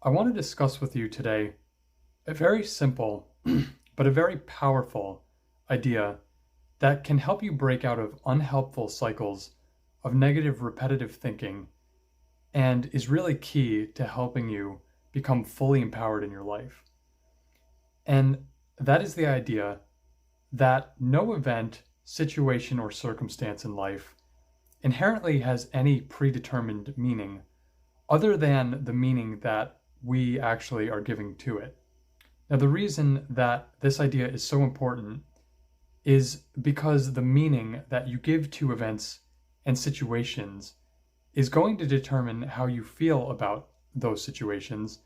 I want to discuss with you today a very simple but a very powerful idea that can help you break out of unhelpful cycles of negative repetitive thinking and is really key to helping you become fully empowered in your life. And that is the idea that no event, situation, or circumstance in life inherently has any predetermined meaning other than the meaning that we actually are giving to it. Now, the reason that this idea is so important is because the meaning that you give to events and situations is going to determine how you feel about those situations,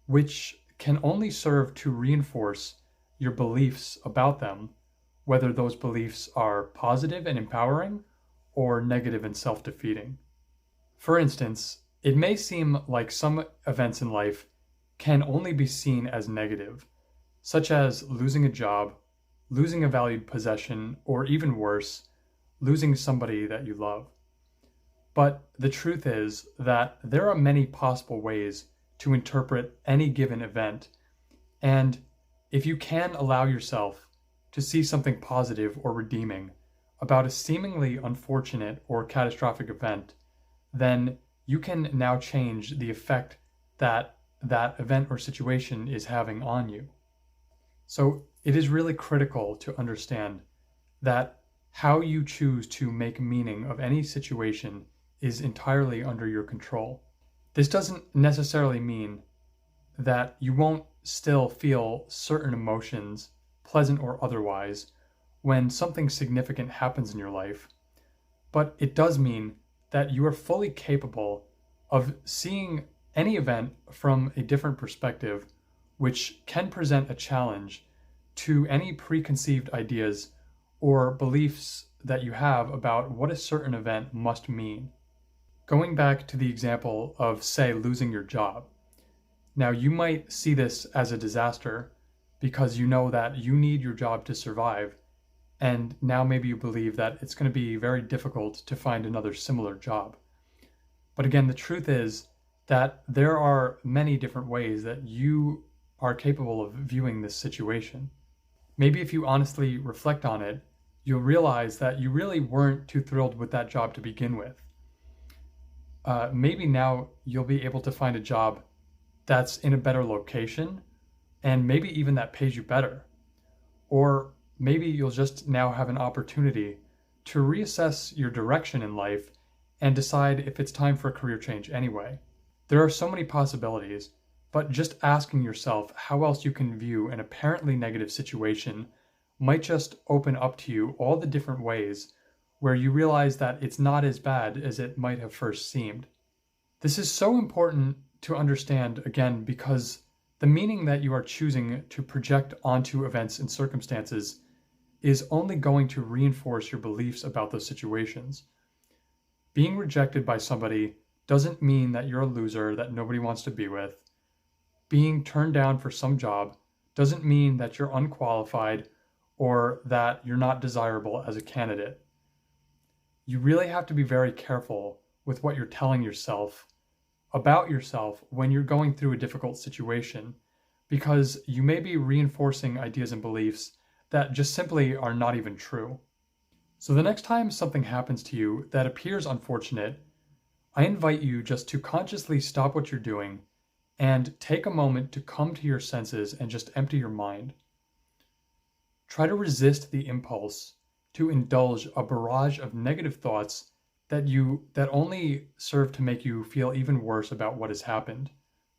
which can only serve to reinforce your beliefs about them, whether those beliefs are positive and empowering or negative and self-defeating. For instance, it may seem like some events in life can only be seen as negative, such as losing a job, losing a valued possession, or even worse, losing somebody that you love. But the truth is that there are many possible ways to interpret any given event, and if you can allow yourself to see something positive or redeeming about a seemingly unfortunate or catastrophic event, then you can now change the effect that that event or situation is having on you. So it is really critical to understand that how you choose to make meaning of any situation is entirely under your control. This doesn't necessarily mean that you won't still feel certain emotions, pleasant or otherwise, when something significant happens in your life, but it does mean that you are fully capable of seeing any event from a different perspective, which can present a challenge to any preconceived ideas or beliefs that you have about what a certain event must mean. Going back to the example of, say, losing your job. Now, you might see this as a disaster because you know that you need your job to survive, and now maybe you believe that it's going to be very difficult to find another similar job. But again, the truth is that there are many different ways that you are capable of viewing this situation. Maybe if you honestly reflect on it, you'll realize that you really weren't too thrilled with that job to begin with. Maybe now you'll be able to find a job that's in a better location, and maybe even that pays you better. Or maybe you'll just now have an opportunity to reassess your direction in life and decide if it's time for a career change anyway. There are so many possibilities, but just asking yourself how else you can view an apparently negative situation might just open up to you all the different ways where you realize that it's not as bad as it might have first seemed. This is so important to understand, again, because the meaning that you are choosing to project onto events and circumstances is only going to reinforce your beliefs about those situations. Being rejected by somebody doesn't mean that you're a loser that nobody wants to be with. Being turned down for some job doesn't mean that you're unqualified or that you're not desirable as a candidate. You really have to be very careful with what you're telling yourself about yourself when you're going through a difficult situation, because you may be reinforcing ideas and beliefs that just simply are not even true. So the next time something happens to you that appears unfortunate, I invite you just to consciously stop what you're doing and take a moment to come to your senses and just empty your mind. Try to resist the impulse to indulge a barrage of negative thoughts that only serve to make you feel even worse about what has happened.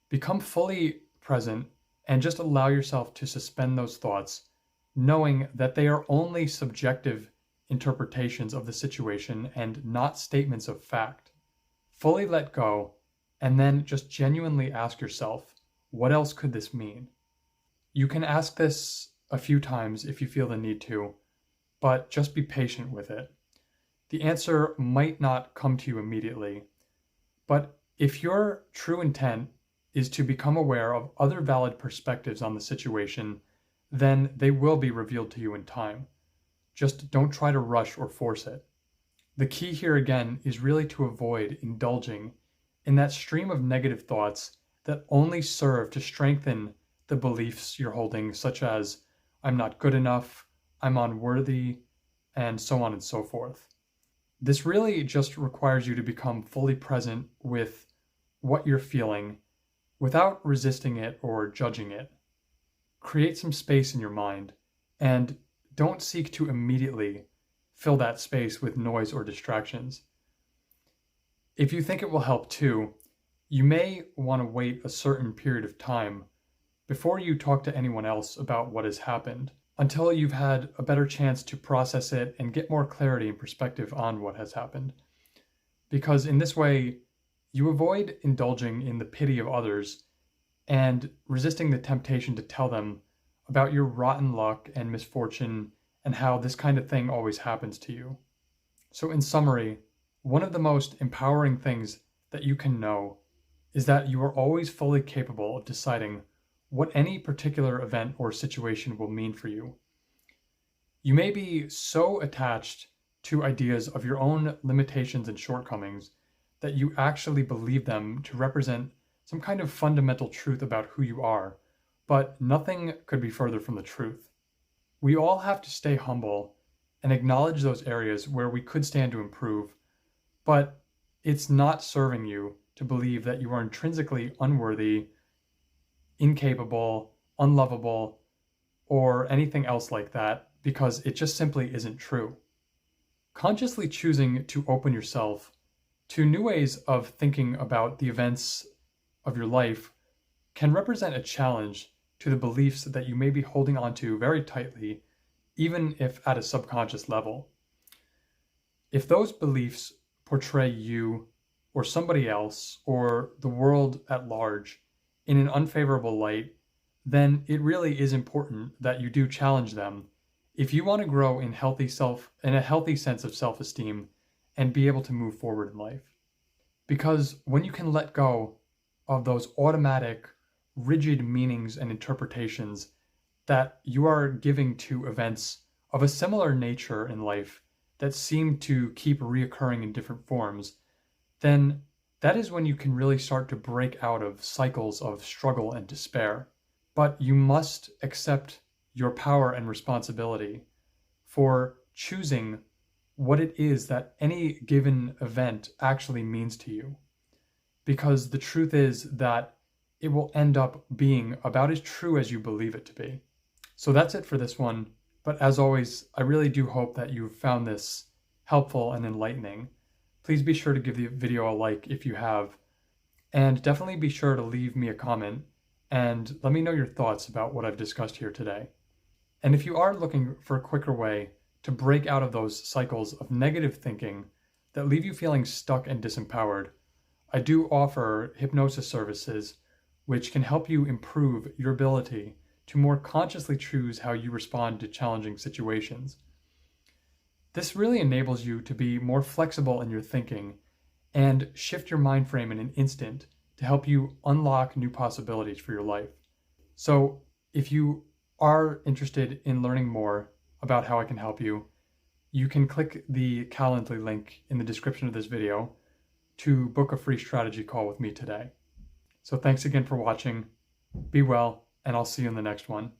Become fully present and just allow yourself to suspend those thoughts, knowing that they are only subjective interpretations of the situation and not statements of fact. Fully let go, and then just genuinely ask yourself, what else could this mean? You can ask this a few times if you feel the need to, but just be patient with it. The answer might not come to you immediately, but if your true intent is to become aware of other valid perspectives on the situation, then they will be revealed to you in time. Just don't try to rush or force it. The key here again is really to avoid indulging in that stream of negative thoughts that only serve to strengthen the beliefs you're holding, such as I'm not good enough, I'm unworthy, and so on and so forth. This really just requires you to become fully present with what you're feeling without resisting it or judging it. Create some space in your mind and don't seek to immediately fill that space with noise or distractions. If you think it will help too, you may want to wait a certain period of time before you talk to anyone else about what has happened, until you've had a better chance to process it and get more clarity and perspective on what has happened. Because in this way, you avoid indulging in the pity of others and resisting the temptation to tell them about your rotten luck and misfortune and how this kind of thing always happens to you. So, in summary, one of the most empowering things that you can know is that you are always fully capable of deciding what any particular event or situation will mean for you. You may be so attached to ideas of your own limitations and shortcomings that you actually believe them to represent some kind of fundamental truth about who you are, but nothing could be further from the truth. We all have to stay humble and acknowledge those areas where we could stand to improve, but it's not serving you to believe that you are intrinsically unworthy, incapable, unlovable, or anything else like that, because it just simply isn't true. Consciously choosing to open yourself to new ways of thinking about the events of your life can represent a challenge to the beliefs that you may be holding onto very tightly, even if at a subconscious level. If those beliefs portray you or somebody else or the world at large in an unfavorable light, then it really is important that you do challenge them if you want to grow in a healthy sense of self-esteem and be able to move forward in life. Because when you can let go of those automatic, rigid meanings and interpretations that you are giving to events of a similar nature in life that seem to keep reoccurring in different forms, then that is when you can really start to break out of cycles of struggle and despair. But you must accept your power and responsibility for choosing what it is that any given event actually means to you. Because the truth is that it will end up being about as true as you believe it to be. So that's it for this one. But as always, I really do hope that you found this helpful and enlightening. Please be sure to give the video a like if you have, and definitely be sure to leave me a comment and let me know your thoughts about what I've discussed here today. And if you are looking for a quicker way to break out of those cycles of negative thinking that leave you feeling stuck and disempowered, I do offer hypnosis services which can help you improve your ability to more consciously choose how you respond to challenging situations. This really enables you to be more flexible in your thinking and shift your mind frame in an instant to help you unlock new possibilities for your life. So if you are interested in learning more about how I can help you, you can click the Calendly link in the description of this video to book a free strategy call with me today. So thanks again for watching. Be well, and I'll see you in the next one.